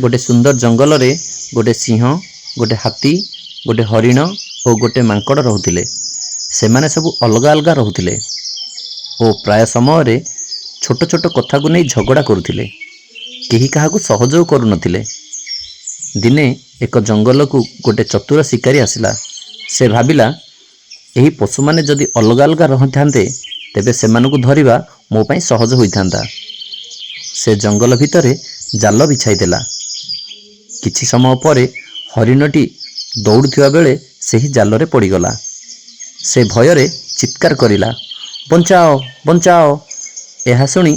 गोटे सुंदर जंगल रे गोटे सिंह गोटे हाथी गोटे हरिण और गोटे मांकड़ रोते से माने सब अलग अलग रोते और प्राय समय रे छोट छोट कथा को नहीं झगड़ा करुले केही काहाकू सहयोग करुनथिले। दिने एक जंगल को गोटे चतुर शिकारी आसिला। से भाविला यही पशु माने जदि अलग अलग रही तेबे सेमानकु धरिबा मो पई सहज होइथांता। से जंगल भितरे जाल बिछाई देला। किछि समय परे हरिणटी दौड़ुथिबा बेले सेही जाल रे पड़ीगला। से भୟରେ चित्कार करिला, बंचाओ बंचाओ। यह शुणी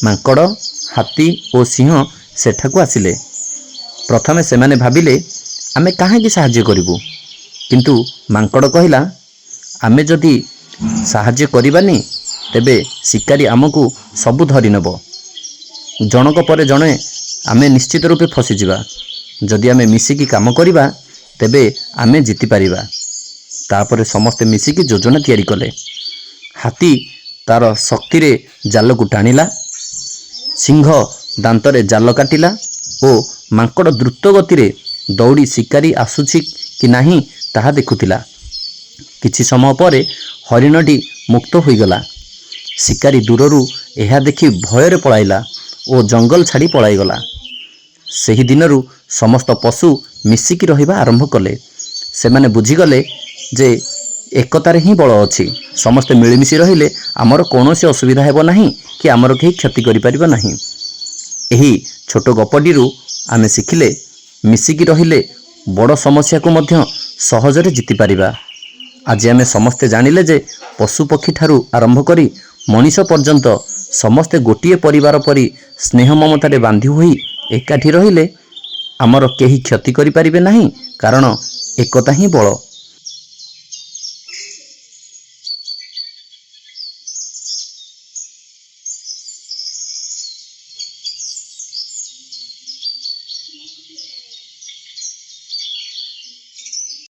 मांकड़ हाथी और सिंह सेठाकू आसिले। प्रथमे सेमाने भाविले आमे काहेकि साहाय्य करिबु, किंतु मांकड़ कहिला आमे जदि साहाय्य करिबानी तेबे शिकारी आमको सबु धरि नेब। जनक परे जणे आमे निश्चित रूपे फसीजिबा। जदि आमे मिसिकी काम करिबा तेबे आमे जीति पारिबा। तापरे समस्ते मिसिकी योजना तैयारी कले। हाथी तार शक्ति रे जाल को टाणिला, सिंह दांतरे जाल काटिला और मांकड़ द्रुत गति रे दौड़ी शिकारी आसुछि कि नाही ताहा देखुथिला। किछि समय परे हरिणटी मुक्त होईगला। शिकारी दूररू एहा देखि भୟରେ पळाइला और जंगल छाड़ी पळाइगला। सेही दिनरू समस्त पशु मिसिकी रहिबा आरंभ कले। सेमाने बुझीगले जे एकतारे ही बल अछि। समस्ते मिलमिशि रहिले आमर कौनसी असुविधा हेबो नाही कि आमर केही क्षति करि परिबो नाही। एही छोट गपटीरू आमे शिखिले मिसिकी रहिले बड़ समस्या को मध्य सहजरे जीति पारिबा। आज आमे समस्ते जानिले जे पशु पक्षी ठारू आरंभ करी मनीष पर्यंत समस्ते गोटिए परिवार परी स्नेह ममतारे बांधी होई एकाठी रहिले आमर केही क्षति करि परिबे नाही, कारण एकता ही बल।